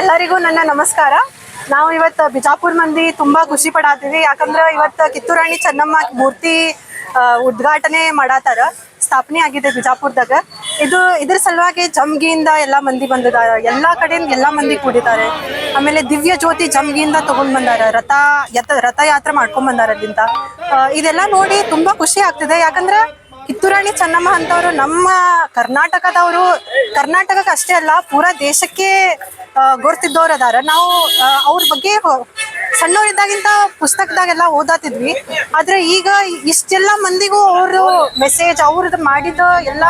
ಎಲ್ಲರಿಗೂ ನನ್ನ ನಮಸ್ಕಾರ. ನಾವು ಇವತ್ತು ಬಿಜಾಪುರ ಮಂದಿ ತುಂಬಾ ಖುಷಿ ಪಡಾತೀವಿ. ಯಾಕಂದ್ರೆ ಇವತ್ತು ಕಿತ್ತೂರು ರಾಣಿ ಚೆನ್ನಮ್ಮ ಮೂರ್ತಿ ಉದ್ಘಾಟನೆ ಮಾಡಾತಾರ, ಸ್ಥಾಪನೆ ಆಗಿದೆ ಬಿಜಾಪುರದಾಗ. ಇದ್ರ ಸಲುವಾಗಿ ಜಮ್ಗಿಯಿಂದ ಎಲ್ಲಾ ಮಂದಿ ಬಂದಿದ್ದಾರೆ, ಎಲ್ಲಾ ಕಡೆಯಿಂದ ಎಲ್ಲಾ ಮಂದಿ ಕೂಡಿದ್ದಾರೆ. ಆಮೇಲೆ ದಿವ್ಯ ಜ್ಯೋತಿ ಜಮ್ಗಿಯಿಂದ ತಗೊಂಡ್ ಬಂದಾರ, ರಥಯಾತ್ರೆ ಮಾಡ್ಕೊಂಡ್ ಬಂದಾರ ಅಲ್ಲಿಂದ. ಇದೆಲ್ಲ ನೋಡಿ ತುಂಬಾ ಖುಷಿ ಆಗ್ತಿದೆ. ಯಾಕಂದ್ರೆ ಕಿತ್ತೂರು ರಾಣಿ ಚೆನ್ನಮ್ಮ ಅಂತವ್ರು ನಮ್ಮ ಕರ್ನಾಟಕದವರು, ಕರ್ನಾಟಕಕ್ಕೆ ಅಷ್ಟೇ ಅಲ್ಲ ಪೂರಾ ದೇಶಕ್ಕೆ ಗುರ್ತಿದ್ದವ್ರು ಅದಾರ. ನಾವು ಅವ್ರ ಬಗ್ಗೆ ಸಣ್ಣವರಿದ್ದಾಗಿಂತ ಪುಸ್ತಕದಾಗೆಲ್ಲ ಓದಾತಿದ್ವಿ. ಆದ್ರೆ ಈಗ ಇಷ್ಟೆಲ್ಲ ಮಂದಿಗೂ ಅವರು ಮೆಸೇಜ್, ಅವ್ರದ್ದು ಮಾಡಿದ ಎಲ್ಲ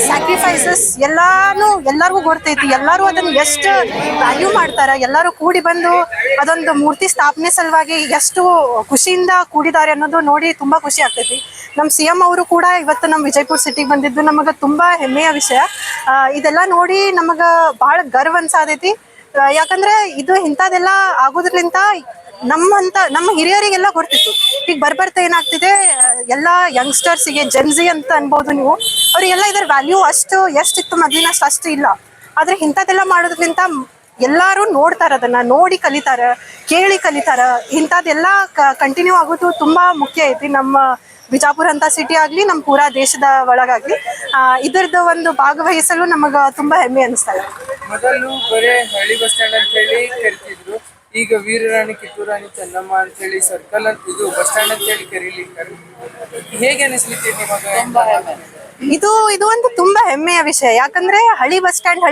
ಸ್ಯಾಕ್ರಿಫೈಸಸ್ ಎಲ್ಲರಿಗೂ ಗೊತ್ತೈತಿ. ಎಲ್ಲರೂ ಅದನ್ನ ಎಷ್ಟು ವ್ಯಾಲ್ಯೂ ಮಾಡ್ತಾರ. ಎಲ್ಲರೂ ಕೂಡಿ ಬಂದು ಅದೊಂದು ಮೂರ್ತಿ ಸ್ಥಾಪನೆ ಸಲುವಾಗಿ ಎಷ್ಟು ಖುಷಿಯಿಂದ ಕೂಡಿದ್ದಾರೆ ಅನ್ನೋದು ನೋಡಿ ತುಂಬಾ ಖುಷಿ ಆಗ್ತೈತಿ. ನಮ್ಮ CM ಅವರು ಕೂಡ ಇವತ್ತು ನಮ್ಮ ವಿಜಯಪುರ ಸಿಟಿಗೆ ಬಂದಿದ್ದು ನಮಗ ತುಂಬಾ ಹೆಮ್ಮೆಯ ವಿಷಯ. ಇದೆಲ್ಲ ನೋಡಿ ನಮಗ ಬಹಳ ಗರ್ವ ಅನ್ಸಾದೈತಿ. ಯಾಕಂದ್ರೆ ಇದು ಇಂಥದೆಲ್ಲ ಆಗೋದ್ರಲಿಂತ ನಮ್ಮ ಹಿರಿಯರಿಗೆಲ್ಲ ಗೊತ್ತಿತ್ತು. ಈಗ ಬರ್ಬರ್ತಾ ಏನಾಗ್ತಿದೆ, ಎಲ್ಲ ಯಂಗ್ಸ್ಟರ್ಸಿಗೆ ಜೆನ್ಜಿ ಅಂತ ಅನ್ಬೋದು ನೀವು, ಅವ್ರಿಗೆಲ್ಲ ಇದರ ವ್ಯಾಲ್ಯೂ ಎಷ್ಟಿತ್ತು ಮೊದಲಿನಷ್ಟು ಅಷ್ಟು ಇಲ್ಲ. ಆದ್ರೆ ಇಂಥದೆಲ್ಲ ಮಾಡೋದ್ರಿಂದ ಎಲ್ಲಾರು ನೋಡ್ತಾರ, ಅದನ್ನ ನೋಡಿ ಕಲಿತಾರ, ಕೇಳಿ ಕಲಿತಾರ. ಇಂಥದ್ದೆಲ್ಲ ಕಂಟಿನ್ಯೂ ಆಗೋದು ತುಂಬಾ ಮುಖ್ಯ ಐತಿ. ನಮ್ಮ ಬಿಜಾಪುರ ಅಂತ ಸಿಟಿ ಆಗ್ಲಿ, ನಮ್ಮ ಪೂರಾ ದೇಶದ ಒಳಗಾಗ್ಲಿ ಇದರದ್ದು ಒಂದು ಭಾಗವಹಿಸಲು ನಮಗ ತುಂಬಾ ಹೆಮ್ಮೆ ಅನಿಸ್ತಾ ಇದೆ. ಮೊದಲು ಬರೇ ಹಳ್ಳಿ ಬಸ್ ಸ್ಟ್ಯಾಂಡ್ ಅಂತ ಹೇಳಿ ಕರಿತಿದ್ರು, ಈಗ ವೀರರಾಣಿ ಕಿತ್ತೂರು ರಾಣಿ ಚೆನ್ನಮ್ಮ ಅಂತ ಹೇಳಿ ಸರ್ಕಲ್ ಅಂತ ಇದು ಬಸ್ ಸ್ಟ್ಯಾಂಡ್ ಅಂತ ಹೇಳಿ ಕರೀಲಿಕ್ಕೆ ಹೇಗೆ ಅನಿಸ್ಲಿಕ್ಕೆ ನಿಮಗೆ? ಇದು ಒಂದು ತುಂಬಾ ಹೆಮ್ಮೆಯ ವಿಷಯ. ಯಾಕಂದ್ರೆ ಹಳಿ ಬಸ್ ಸ್ಟ್ಯಾಂಡ್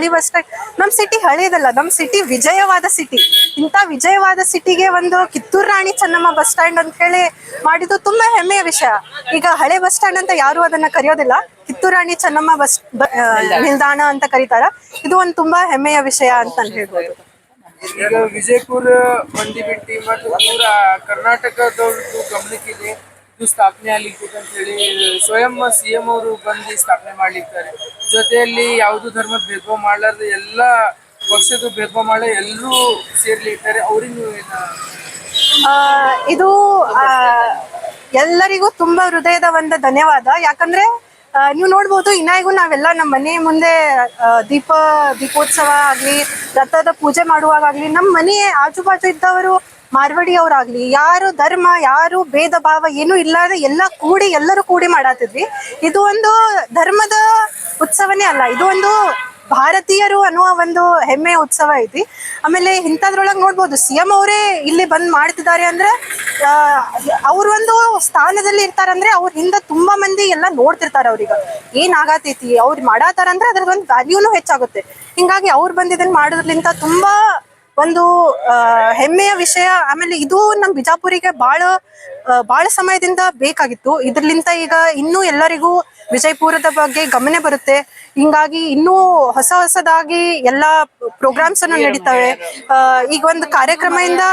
ನಮ್ ಸಿಟಿ ಹಳೇದಲ್ಲ, ನಮ್ ಸಿಟಿ ವಿಜಯವಾದ ಸಿಟಿ. ಇಂಥ ವಿಜಯವಾದ ಸಿಟಿಗೆ ಒಂದು ಕಿತ್ತೂರು ರಾಣಿ ಚೆನ್ನಮ್ಮ ಬಸ್ ಸ್ಟ್ಯಾಂಡ್ ಅಂತ ಹೇಳಿ ಮಾಡಿದ್ದು ತುಂಬಾ ಹೆಮ್ಮೆಯ ವಿಷಯ. ಈಗ ಹಳೆ ಬಸ್ ಸ್ಟ್ಯಾಂಡ್ ಅಂತ ಯಾರು ಅದನ್ನ ಕರೆಯೋದಿಲ್ಲ, ಕಿತ್ತೂರು ರಾಣಿ ಚೆನ್ನಮ್ಮ ಬಸ್ ನಿಲ್ದಾಣ ಅಂತ ಕರೀತಾರ. ಇದು ಒಂದು ತುಂಬಾ ಹೆಮ್ಮೆಯ ವಿಷಯ ಅಂತ ಹೇಳ್ಬೋದು. ಈಗ ವಿಜಯಪುರ ಮಂದಿ ಬಿಟ್ಟು ಮತ್ತು ಪೂರಾ ಕರ್ನಾಟಕದವ್ರದ್ದು ಗಮನಕ್ಕಿದೆ ಇದು ಸ್ಥಾಪನೆ ಆಗ್ಲಿಕ್ಕೆ ಅಂತ ಹೇಳಿ ಸ್ವಯಂ CM ಅವರು ಬಂದು ಸ್ಥಾಪನೆ ಮಾಡ್ಲಿಕ್ತಾರೆ. ಜೊತೆಯಲ್ಲಿ ಯಾವುದು ಧರ್ಮದ ಭೇದ ಭಾವ ಮಾಡಲಾರ್ದು ಎಲ್ಲ ಪಕ್ಷದ ಭೇದ ಭಾವ ಮಾಡೋ ಎಲ್ಲರೂ ಸೇರ್ಲಿಕ್ತಾರೆ. ಅವ್ರಿಗೆ ಇದು ಎಲ್ಲರಿಗೂ ತುಂಬಾ ಹೃದಯದ ಒಂದು ಧನ್ಯವಾದ. ಯಾಕಂದ್ರೆ ನೀವು ನೋಡ್ಬೋದು, ಇನ್ನಾಗೂ ನಾವೆಲ್ಲ ನಮ್ಮ ಮನೆ ಮುಂದೆ ದೀಪೋತ್ಸವ ಆಗ್ಲಿ, ರಥದ ಪೂಜೆ ಮಾಡುವಾಗಲಿ ನಮ್ಮ ಮನೆ ಆಜು ಬಾಜು ಇದ್ದವರು ಮಾರ್ವಾಡಿ ಅವರಾಗ್ಲಿ, ಯಾರು ಧರ್ಮ, ಯಾರು ಭೇದ ಭಾವ ಏನೂ ಇಲ್ಲದೆ ಎಲ್ಲರೂ ಕೂಡಿ ಮಾಡತ್ತಿದ್ವಿ. ಇದು ಒಂದು ಧರ್ಮದ ಉತ್ಸವನೇ ಅಲ್ಲ, ಇದು ಒಂದು ಭಾರತೀಯರು ಅನ್ನುವ ಒಂದು ಹೆಮ್ಮೆಯ ಉತ್ಸವ ಐತಿ. ಆಮೇಲೆ ಇಂಥದ್ರೊಳಗೆ ನೋಡ್ಬೋದು, CM ಅವರೇ ಇಲ್ಲಿ ಬಂದ್ ಮಾಡ್ತಿದ್ದಾರೆ ಅಂದ್ರೆ ಅವ್ರ ಒಂದು ಸ್ಥಾನದಲ್ಲಿ ಇರ್ತಾರಂದ್ರೆ ಅವ್ರ ಹಿಂದೆ ತುಂಬಾ ಮಂದಿ ಎಲ್ಲ ನೋಡ್ತಿರ್ತಾರೆ. ಅವ್ರಿಗೆ ಏನ್ ಆಗತೈತಿ, ಅವ್ರು ಮಾಡಾತಾರ ಅಂದ್ರೆ ಅದ್ರದೊಂದು ವ್ಯಾಲ್ಯೂನು ಹೆಚ್ಚಾಗುತ್ತೆ. ಹಿಂಗಾಗಿ ಅವ್ರು ಬಂದಿದ್ದನ್ನ ಮಾಡೋದ್ರಿಂದ ತುಂಬಾ ಒಂದು ಹೆಮ್ಮೆಯ ವಿಷಯ. ಆಮೇಲೆ ಇದು ನಮ್ಮ ಬಿಜಾಪುರಿಗೆ ಬಾಳ ಸಮಯದಿಂದ ಬೇಕಾಗಿತ್ತು. ಇದ್ರಲಿಂತ ಈಗ ಇನ್ನೂ ಎಲ್ಲರಿಗೂ ವಿಜಯಪುರದ ಬಗ್ಗೆ ಗಮನ ಬರುತ್ತೆ. ಹಿಂಗಾಗಿ ಇನ್ನೂ ಹೊಸದಾಗಿ ಎಲ್ಲಾ ಪ್ರೋಗ್ರಾಮ್ಸ್ ಅನ್ನು ನಡೀತವೆ. ಈಗ ಒಂದು ಕಾರ್ಯಕ್ರಮದಿಂದ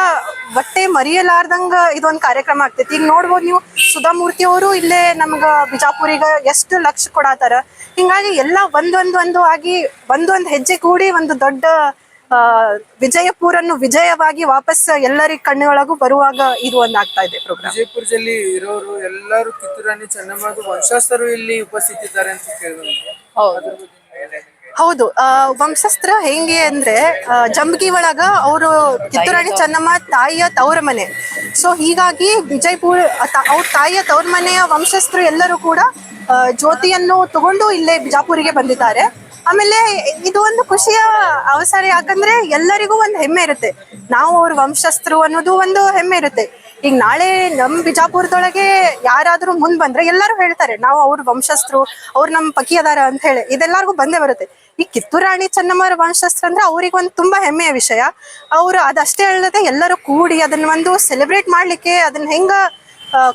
ಬಟ್ಟೆ ಮರೆಯಲಾರ್ದಂಗ ಇದೊಂದು ಕಾರ್ಯಕ್ರಮ ಆಗ್ತೈತಿ. ಈಗ ನೋಡ್ಬೋದು ನೀವು, ಸುಧಾಮೂರ್ತಿ ಅವರು ಇಲ್ಲೇ ನಮ್ಗ ಬಿಜಾಪುರಿಗ ಎಷ್ಟು ಲಕ್ಷ ಕೊಡಾತಾರ. ಹಿಂಗಾಗಿ ಎಲ್ಲ ಒಂದೊಂದು ಆಗಿ ಒಂದೊಂದು ಹೆಜ್ಜೆ ಕೂಡಿ ಒಂದು ದೊಡ್ಡ ವಿಜಯಪುರನ್ನು ವಿಜಯವಾಗಿ ವಾಪಸ್ ಎಲ್ಲರಿಗ ಕಣ್ಣೊಳಗೂ ಬರುವಾಗ ಇದು ಒಂದು ಆಗ್ತಾ ಇದೆ ಪ್ರೋಗ್ರಾಮ್. ವಿಜಯಪುರದಲ್ಲಿ ಇರೋರು ಎಲ್ಲರೂ ಕಿತ್ತೂರು ರಾಣಿ ಚೆನ್ನಮ್ಮ ವಂಶಸ್ಥರು ಇಲ್ಲಿ ಉಪಸ್ಥಿತಿದ್ದಾರೆ ಅಂತ ಕೇಳಿದ್ರು. ಹೌದು, ವಂಶಸ್ತ್ರ ಹೆಂಗೆ ಅಂದ್ರೆ ಜಂಬಗಿ ಒಳಗ ಅವರು ಕಿತ್ತೂರು ರಾಣಿ ಚೆನ್ನಮ್ಮ ತಾಯಿಯ ತವರ ಮನೆ. ಸೊ ಹೀಗಾಗಿ ವಿಜಯಪುರ ಅವ್ರ ತಾಯಿಯ ತವರ ಮನೆಯ ವಂಶಸ್ಥರು ಎಲ್ಲರೂ ಕೂಡ ಜ್ಯೋತಿಯನ್ನು ತಗೊಂಡು ಇಲ್ಲೇ ಬಿಜಾಪುರಿಗೆ ಬಂದಿದ್ದಾರೆ. ಆಮೇಲೆ ಇದು ಒಂದು ಖುಷಿಯ ಅವಸರ. ಯಾಕಂದ್ರೆ ಎಲ್ಲರಿಗೂ ಒಂದು ಹೆಮ್ಮೆ ಇರುತ್ತೆ, ನಾವು ಅವ್ರ ವಂಶಸ್ಥರು ಅನ್ನೋದು ಒಂದು ಹೆಮ್ಮೆ ಇರುತ್ತೆ. ಈಗ ನಾಳೆ ನಮ್ ಬಿಜಾಪುರದೊಳಗೆ ಯಾರಾದ್ರೂ ಮುಂದ್ ಬಂದ್ರೆ ಎಲ್ಲರೂ ಹೇಳ್ತಾರೆ ನಾವು ಅವ್ರ ವಂಶಸ್ಥರು, ಅವ್ರು ನಮ್ ಪಕಿ ಅದಾರ ಅಂತ ಹೇಳಿ. ಇದೆಲ್ಲರಿಗೂ ಬಂದೇ ಬರುತ್ತೆ. ಈ ಕಿತ್ತೂರು ರಾಣಿ ಚೆನ್ನಮ್ಮರ ವಂಶಸ್ಥರು ಅಂದ್ರೆ ಅವ್ರಿಗೆ ಒಂದು ತುಂಬಾ ಹೆಮ್ಮೆಯ ವಿಷಯ. ಅವ್ರು ಅದಷ್ಟೇ ಹೇಳದೆ ಎಲ್ಲರೂ ಕೂಡಿ ಅದನ್ನ ಒಂದು ಸೆಲೆಬ್ರೇಟ್ ಮಾಡ್ಲಿಕ್ಕೆ ಅದನ್ನ ಹೆಂಗ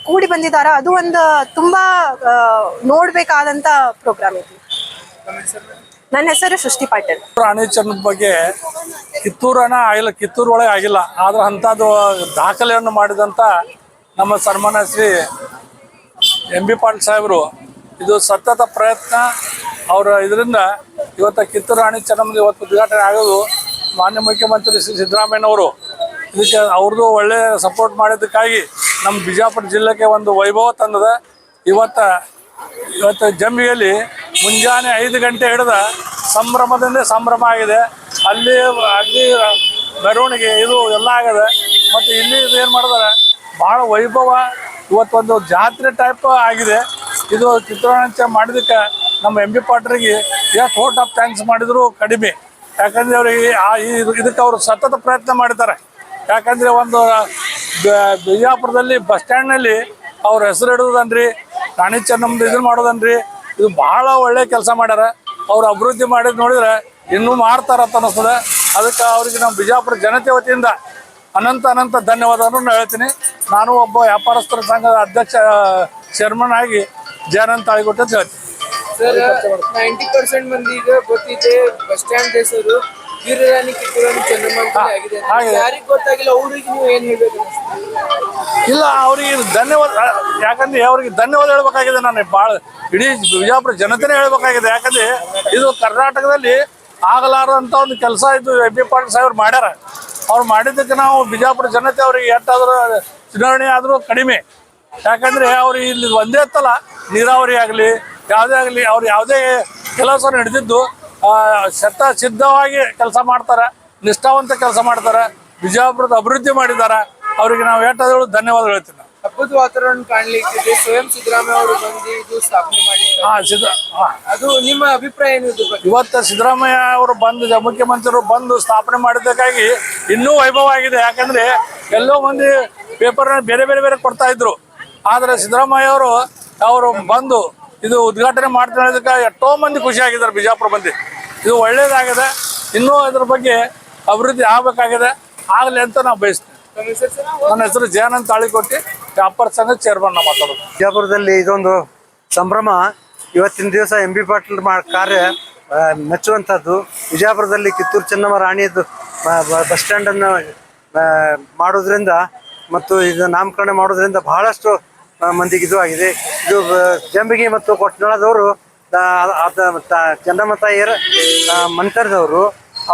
ಕೂಡಿ ಬಂದಿದಾರ, ಅದು ಒಂದು ತುಂಬಾ ನೋಡ್ಬೇಕಾದಂತ ಪ್ರೋಗ್ರಾಮ್ ಇದೆ. ನನ್ನ ಹೆಸರು ಸೃಷ್ಟಿ ಪಾಟೀಲ್. ರಾಣಿ ಚೆನ್ನದ ಬಗ್ಗೆ ಕಿತ್ತೂರನ ಆಗಿಲ್ಲ, ಕಿತ್ತೂರು ಒಳಗೆ ಆಗಿಲ್ಲ. ಆದ್ರೆ ಅಂಥದ್ದು ದಾಖಲೆಯನ್ನು ಮಾಡಿದಂಥ ನಮ್ಮ ಸನ್ಮಾನ್ಯ ಶ್ರೀ MB ಪಾಟೀಲ್ ಸಾಹೇಬರು, ಇದು ಸತತ ಪ್ರಯತ್ನ ಅವರ ಇದರಿಂದ ಇವತ್ತು ಕಿತ್ತೂರು ರಾಣಿ ಚೆನ್ನಮ್ಮದ ಇವತ್ತು ಉದ್ಘಾಟನೆ ಆಗೋದು ಮಾನ್ಯ ಮುಖ್ಯಮಂತ್ರಿ ಶ್ರೀ ಸಿದ್ದರಾಮಯ್ಯನವರು ಇದಕ್ಕೆ ಅವ್ರದ್ದು ಒಳ್ಳೆ ಸಪೋರ್ಟ್ ಮಾಡಿದ್ದಕ್ಕಾಗಿ ನಮ್ಮ ಬಿಜಾಪುರ ಜಿಲ್ಲೆಗೆ ಒಂದು ವೈಭವ ತಂದದ. ಇವತ್ತು ಜಂಬಿಯಲ್ಲಿ ಮುಂಜಾನೆ 5 ಗಂಟೆ ಹಿಡಿದ ಸಂಭ್ರಮದಿಂದ ಸಂಭ್ರಮ ಆಗಿದೆ. ಅಲ್ಲಿ ಅಲ್ಲಿ ಮೆರವಣಿಗೆ ಇದು ಎಲ್ಲ ಆಗದೆ. ಮತ್ತು ಇಲ್ಲಿ ಏನು ಮಾಡಿದಾರೆ ಭಾಳ ವೈಭವ, ಇವತ್ತೊಂದು ಜಾತ್ರೆ ಟೈಪ್ ಆಗಿದೆ. ಇದು ಕಿತ್ತೂರಾಣಿ ಮಾಡಿದಕ್ಕೆ ನಮ್ಮ ಎಂ ಬಿ ಪಾಟ್ರಿಗೆ ಎಷ್ಟು ವೋಟ್ ಆಫ್ ಥ್ಯಾಂಕ್ಸ್ ಮಾಡಿದ್ರು ಕಡಿಮೆ. ಯಾಕಂದರೆ ಅವರಿಗೆ ಇದಕ್ಕೆ ಅವರು ಸತತ ಪ್ರಯತ್ನ ಮಾಡಿದ್ದಾರೆ. ಯಾಕಂದರೆ ಒಂದು ಬಿಜಾಪುರದಲ್ಲಿ ಬಸ್ ಸ್ಟ್ಯಾಂಡ್ನಲ್ಲಿ ಅವ್ರ ಹೆಸರು ಇಡೋದನ್ರಿ, ರಾಣಿ ಚೆನ್ನಮ್ಮದು ಇದನ್ನು ಮಾಡೋದನ್ರಿ, ಇದು ಭಾಳ ಒಳ್ಳೆ ಕೆಲಸ ಮಾಡ್ಯಾರ. ಅವ್ರು ಅಭಿವೃದ್ಧಿ ಮಾಡಿದ್ದು ನೋಡಿದ್ರೆ ಇನ್ನೂ ಮಾಡ್ತಾರಂತ ಅನ್ನಿಸ್ತದೆ. ಅದಕ್ಕೆ ಅವರಿಗೆ ನಮ್ಮ ಬಿಜಾಪುರ ಜನತೆ ವತಿಯಿಂದ ಅನಂತ ಧನ್ಯವಾದವನ್ನು ಹೇಳ್ತೀನಿ. ನಾನು ಒಬ್ಬ ವ್ಯಾಪಾರಸ್ಥರ ಸಂಘದ ಅಧ್ಯಕ್ಷ ಚೇರ್ಮನ್ ಆಗಿ ಜಯನಂತ ತಾಳಿಕೊಟ್ಟೆ ಅಂತ ಹೇಳ್ತೀನಿ. ಸರ್, 90% ಮಂದಿಗೆ ಗೊತ್ತಿದೆ ಬಸ್ ಸ್ಟ್ಯಾಂಡ್ ಹೆಸರು ವೀರರಾಣಿ ಕಿತ್ತೂರಾಣಿ ಚೆನ್ನಮ್ಮ ಅಂತ ಆಗಿದೆ. ಯಾರಿಗೆ ಗೊತ್ತಾಗಿಲ್ಲ ಅವ್ರಿಗೆ ನೀವು ಏನ್ ಹೇಳ್ಬೇಕು? ಇಲ್ಲ, ಅವ್ರಿಗೆ ಧನ್ಯವಾದ. ಯಾಕಂದ್ರೆ ಅವ್ರಿಗೆ ಧನ್ಯವಾದ ಹೇಳ್ಬೇಕಾಗಿದೆ. ನಾನು ಭಾಳ ಇಡೀ ಬಿಜಾಪುರ ಜನತೆನೇ ಹೇಳ್ಬೇಕಾಗಿದೆ. ಯಾಕಂದ್ರೆ ಇದು ಕರ್ನಾಟಕದಲ್ಲಿ ಆಗಲಾರದಂಥ ಒಂದು ಕೆಲಸ ಇದು ಎಂ ಬಿ ಪಾಟೀಲ್ ಸಾಹೇಬ್ರು ಮಾಡ್ಯಾರ. ಅವ್ರು ಮಾಡಿದ್ದಕ್ಕೆ ನಾವು ಬಿಜಾಪುರ ಜನತೆ ಅವ್ರಿಗೆ ಎಷ್ಟಾದರೂ ಚುನಾವಣೆ ಆದರೂ ಕಡಿಮೆ. ಯಾಕಂದರೆ ಅವ್ರು ಇಲ್ಲಿ ಒಂದೇ ಇತ್ತಲ್ಲ, ನೀರಾವರಿ ಆಗಲಿ ಯಾವುದೇ ಆಗಲಿ, ಅವ್ರು ಯಾವುದೇ ಕೆಲಸ ನಡೆದಿದ್ದು ಸಿದ್ಧವಾಗಿ ಕೆಲಸ ಮಾಡ್ತಾರೆ, ನಿಷ್ಠಾವಂತ ಕೆಲಸ ಮಾಡ್ತಾರೆ, ಬಿಜಾಪುರದ ಅಭಿವೃದ್ಧಿ ಮಾಡಿದ್ದಾರೆ. ಅವರಿಗೆ ನಾವು ಎಷ್ಟಾದರೂ ಧನ್ಯವಾದ ಹೇಳ್ತೀನಿ. ಹಬ್ಬದ ವಾತಾವರಣ ಕಾಣ್ಲಿಕ್ಕೆ ಸ್ವಯಂ ಸಿದ್ದರಾಮಯ್ಯ ಅವರು ಬಂದು ಇದು ಸ್ಥಾಪನೆ ಮಾಡಿದ್ದಾರೆ. ಅದು ನಿಮ್ಮ ಅಭಿಪ್ರಾಯ ಏನು? ಇವತ್ತು ಸಿದ್ದರಾಮಯ್ಯ ಅವರು ಬಂದು ಮುಖ್ಯಮಂತ್ರಿಗಳು ಬಂದು ಸ್ಥಾಪನೆ ಮಾಡಿದ್ದಕ್ಕಾಗಿ ಇನ್ನೂ ವೈಭವ ಆಗಿದೆ. ಯಾಕಂದ್ರೆ ಎಲ್ಲೋ ಮಂದಿ ಪೇಪರ್ನ ಬೇರೆ ಬೇರೆ ಕೊಡ್ತಾ ಇದ್ರು. ಆದರೆ ಸಿದ್ದರಾಮಯ್ಯ ಅವರು ಬಂದು ಇದು ಉದ್ಘಾಟನೆ ಮಾಡ್ತಾ ಎಷ್ಟೋ ಮಂದಿ ಖುಷಿಯಾಗಿದ್ದಾರೆ ಬಿಜಾಪುರ ಮಂದಿ. ಇದು ಒಳ್ಳೇದಾಗಿದೆ. ಇನ್ನೂ ಇದ್ರ ಬಗ್ಗೆ ಅಭಿವೃದ್ಧಿ ಆಗಬೇಕಾಗಿದೆ, ಆಗಲಿ ಅಂತ ನಾವು ಬಯಸ್ತೀವಿ. ನನ್ನ ಹೆಸರು ಜಯನಂತ ತಾಳಿಕೊಟ್ಟಿ, ವ್ಯಾಪಾರ ಸಂಘ ಚೇರ್ಮನ್ ಮಾತಾಡೋದು. ಬಿಜಾಪುರದಲ್ಲಿ ಇದೊಂದು ಸಂಭ್ರಮ. ಇವತ್ತಿನ ದಿವಸ ಎಂ ಬಿ ಪಾಟೀಲ್ ಕಾರ್ಯ ಮೆಚ್ಚುವಂಥದ್ದು. ಬಿಜಾಪುರದಲ್ಲಿ ಕಿತ್ತೂರು ಚೆನ್ನಮ್ಮ ರಾಣಿಯದ್ದು ಬಸ್ ಸ್ಟ್ಯಾಂಡನ್ನು ಮಾಡೋದ್ರಿಂದ ಮತ್ತು ಇದು ನಾಮಕರಣ ಮಾಡೋದ್ರಿಂದ ಬಹಳಷ್ಟು ಮಂದಿಗೆ ಇದು ಆಗಿದೆ. ಇದು ಜಂಬಿಗಿ ಮತ್ತು ಕೊಟ್ನಾಳದವರು ಚೆನ್ನಮ್ಮ ತಾಯಿಯರ ಮಂತರದವರು.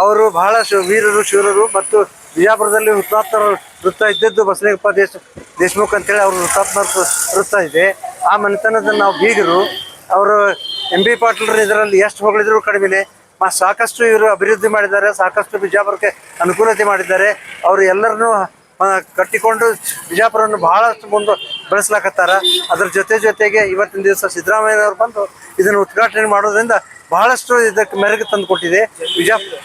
ಅವರು ಬಹಳ ವೀರರು ಶೂರರು ಮತ್ತು ಬಿಜಾಪುರದಲ್ಲಿ ಹುತಾತ್ಮ ವೃತ್ತ ಇದ್ದದ್ದು ಬಸಲಿಂಗಪ್ಪ ದೇಶಮುಖ್ ಅಂತೇಳಿ ಅವರು ಹುತಾತ್ಮ ವೃತ್ತ ಇದೆ. ಆ ಮನೆತನದ ನಾವು ಬೀಗರು. ಅವರು ಎಂ ಬಿ ಪಾಟೀಲ್ರು ಇದರಲ್ಲಿ ಎಷ್ಟು ಹೊಗಳಿದ್ರು ಕಡಿಮೆ. ಸಾಕಷ್ಟು ಇವರು ಅಭಿವೃದ್ಧಿ ಮಾಡಿದ್ದಾರೆ, ಸಾಕಷ್ಟು ಬಿಜಾಪುರಕ್ಕೆ ಅನುಕೂಲತೆ ಮಾಡಿದ್ದಾರೆ. ಅವರು ಎಲ್ಲರನ್ನೂ ಕಟ್ಟಿಕೊಂಡು ಬಿಜಾಪುರವನ್ನು ಬಹಳಷ್ಟು ಮುಂದೆ ಬೆಳೆಸ್ಲಾಕತ್ತಾರ. ಅದರ ಜೊತೆಗೆ ಇವತ್ತಿನ ದಿವಸ ಸಿದ್ದರಾಮಯ್ಯನವರು ಬಂದು ಇದನ್ನು ಉದ್ಘಾಟನೆ ಮಾಡೋದ್ರಿಂದ ಬಹಳಷ್ಟು ಇದಕ್ಕೆ ಮೆರುಗು ತಂದು ಕೊಟ್ಟಿದೆ. ಬಿಜಾಪುರ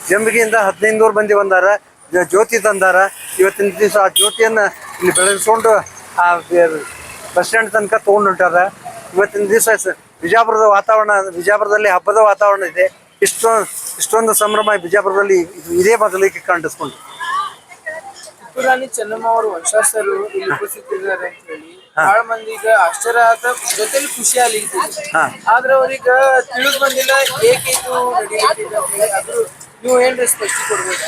ಜಂಬಿಗಿಯಿಂದ 1500 ಮಂದಿ ಬಂದಾರ, ಜ್ಯೋತಿ ತಂದಾರ. ಇವತ್ತಿನ ದಿವಸ ಆ ಜ್ಯೋತಿಯನ್ನು ಇಲ್ಲಿ ಬೆಳೆಸ್ಕೊಂಡು ಆ ಬಸ್ ಸ್ಟ್ಯಾಂಡ್ ತನಕ ತೊಗೊಂಡು ಹೊಂಟಾರ. ಇವತ್ತಿನ ದಿವಸ ಬಿಜಾಪುರದ ವಾತಾವರಣ, ಬಿಜಾಪುರದಲ್ಲಿ ಹಬ್ಬದ ವಾತಾವರಣ ಇದೆ. ಇಷ್ಟೊಂದು ಸಂಭ್ರಮ ಬಿಜಾಪುರದಲ್ಲಿ ಇದೇ ಮೊದಲಿಗೆ ಕಾಣಿಸ್ಕೊಂಡು. ಕಿತ್ತೂರಾಣಿ ಚೆನ್ನಮ್ಮ ಅವರು ವಂಶಸ್ಥರು ಇಲ್ಲಿ ಉಪಸ್ಥಿತಿದ್ದಾರೆ ಅಂತ ಹೇಳಿ ಬಹಳ ಮಂದಿಗ ಆಶ್ಚರ್ಯ ಆದ ಜೊತೆಲಿ ಖುಷಿ ಆಗ್ಲಿಕ್ಕೆ. ಆದ್ರೆ ಅವ್ರೀಗ ತಿಳಿದು ಬಂದಿಲ್ಲ ಏಕೆ ಇದು ನಡೀಲಿಕ್ಕೆ ಅಂತ ಹೇಳಿ. ಅದು ನೀವು ಏನ್ರಿ ಸ್ಪಷ್ಟೀಕೊಡ್ಬೇಕು?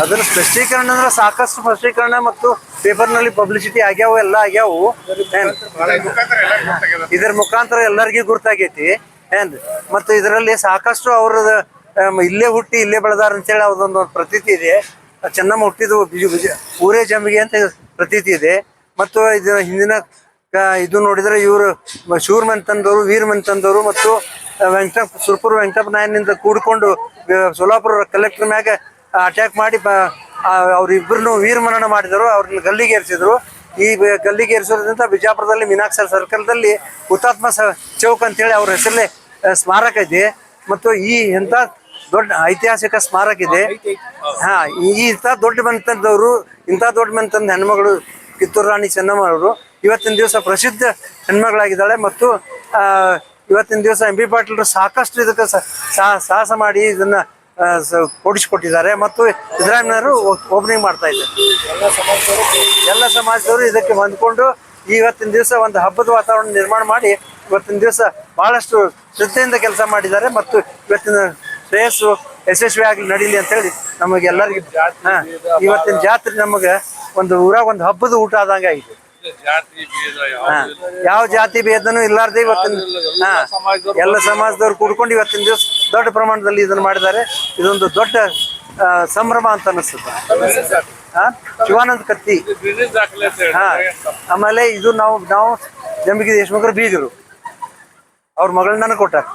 ಅದರ ಸ್ಪಷ್ಟೀಕರಣ ಅಂದ್ರೆ ಸಾಕಷ್ಟು ಸ್ಪಷ್ಟೀಕರಣ ಮತ್ತು ಪೇಪರ್ನಲ್ಲಿ ಪಬ್ಲಿಸಿಟಿ ಆಗ್ಯಾವು, ಎಲ್ಲ ಆಗ್ಯಾವು. ಇದರ ಮುಖಾಂತರ ಎಲ್ಲರಿಗೂ ಗುರ್ತಾಗೈತಿ ಮತ್ತು ಇದರಲ್ಲಿ ಸಾಕಷ್ಟು ಅವ್ರದ ಇಲ್ಲೇ ಹುಟ್ಟಿ ಇಲ್ಲೇ ಬೆಳೆದಾರ ಅಂತೇಳಿ ಅದೊಂದು ಪ್ರತೀತಿ ಇದೆ. ಚೆನ್ನಮ್ಮ ಹುಟ್ಟಿದ್ದು ಊರೇ ಜಂಬಿಗೆ ಅಂತ ಪ್ರತೀತಿ ಇದೆ. ಮತ್ತು ಇದು ಹಿಂದಿನ ಇದು ನೋಡಿದರೆ ಇವರು ಶೂರ್ ಮಂತಂದವರು, ವೀರ್ ಮಂತಂದವರು ಮತ್ತು ಸುರ್ಪುರ್ ವೆಂಕಟಪ್ಪ ನಾಯನಿಂದ ಕೂಡಿಕೊಂಡು ಸೋಲಾಪುರ ಕಲೆಕ್ಟರ್ ಮ್ಯಾಗ ಅಟ್ಯಾಕ್ ಮಾಡಿ ಅವ್ರಿಬ್ಬರನ್ನು ವೀರಮರಣ ಮಾಡಿದರು. ಅವ್ರನ್ನ ಗಲ್ಲಿಗೆ ಏರಿಸಿದ್ರು. ಈ ಗಲ್ಲಿಗೆ ಏರಿಸೋದ್ರಿಂದ ಬಿಜಾಪುರದಲ್ಲಿ ಮೀನಾಕ್ಷಿ ಸರ್ಕಲ್ದಲ್ಲಿ ಹುತಾತ್ಮ ಚೌಕ್ ಅಂತೇಳಿ ಅವ್ರ ಹೆಸರಲ್ಲೇ ಸ್ಮಾರಕ ಇದೆ. ಮತ್ತು ಈ ಎಂಥ ದೊಡ್ಡ ಐತಿಹಾಸಿಕ ಸ್ಮಾರಕ ಇದೆ. ಇಂಥ ದೊಡ್ಡ ಮನೆತನದ ಹೆಣ್ಮಗಳು ಕಿತ್ತೂರು ರಾಣಿ ಚೆನ್ನಮ್ಮ ಅವರು ಇವತ್ತಿನ ದಿವಸ ಪ್ರಸಿದ್ಧ ಹೆಣ್ಮಗಳಾಗಿದ್ದಾಳೆ. ಮತ್ತು ಇವತ್ತಿನ ದಿವಸ ಎಂ ಬಿ ಪಾಟೀಲ್ರು ಸಾಕಷ್ಟು ಇದಕ್ಕೆ ಸಾಹಸ ಮಾಡಿ ಇದನ್ನ ಕೊಡಿಸಿಕೊಟ್ಟಿದ್ದಾರೆ. ಮತ್ತು ಸಿದ್ದರಾಮಯ್ಯವರು ಓಪನಿಂಗ್ ಮಾಡ್ತಾ ಇದ್ದಾರೆ. ಎಲ್ಲ ಸಮಾಜದವರು ಇದಕ್ಕೆ ಹೊಂದ್ಕೊಂಡು ಇವತ್ತಿನ ದಿವಸ ಒಂದು ಹಬ್ಬದ ವಾತಾವರಣ ನಿರ್ಮಾಣ ಮಾಡಿ ಇವತ್ತಿನ ದಿವಸ ಬಹಳಷ್ಟು ಶ್ರದ್ಧೆಯಿಂದ ಕೆಲಸ ಮಾಡಿದ್ದಾರೆ. ಮತ್ತು ಇವತ್ತಿನ ಶ್ರೇಯಸ್ಸು ಯಶಸ್ವಿ ಆಗಲಿ ನಡೀಲಿ ಅಂತೇಳಿ ನಮಗೆಲ್ಲರಿಗೂ ಇವತ್ತಿನ ಜಾತ್ರೆ ನಮಗೆ ಒಂದು ಊರಾಗ ಒಂದು ಹಬ್ಬದ ಊಟ ಆದಂಗೆ ಆಗಿದೆ. ಯಾವ ಜಾತಿ ಭೇದನೂ ಇಲ್ಲಾರ್ದೆ ಇವತ್ತಿನ ಎಲ್ಲ ಸಮಾಜದವ್ರು ಕೂಡ್ಕೊಂಡು ಇವತ್ತಿನ ದಿವಸ ದೊಡ್ಡ ಪ್ರಮಾಣದಲ್ಲಿ ಇದನ್ನು ಮಾಡಿದ್ದಾರೆ. ಇದೊಂದು ದೊಡ್ಡ ಸಂಭ್ರಮ ಅಂತ ಅನಿಸುತ್ತೆ. ಶಿವಾನಂದ ಕತ್ತಿ. ಆಮೇಲೆ ಇದು ನಾವು ಜಂಬಿಗಿ ದೇಶಮುಖರ ಬೀಗರು. ಅವ್ರ ಮಗಳನ್ನ ಕೊಟ್ಟಾರ.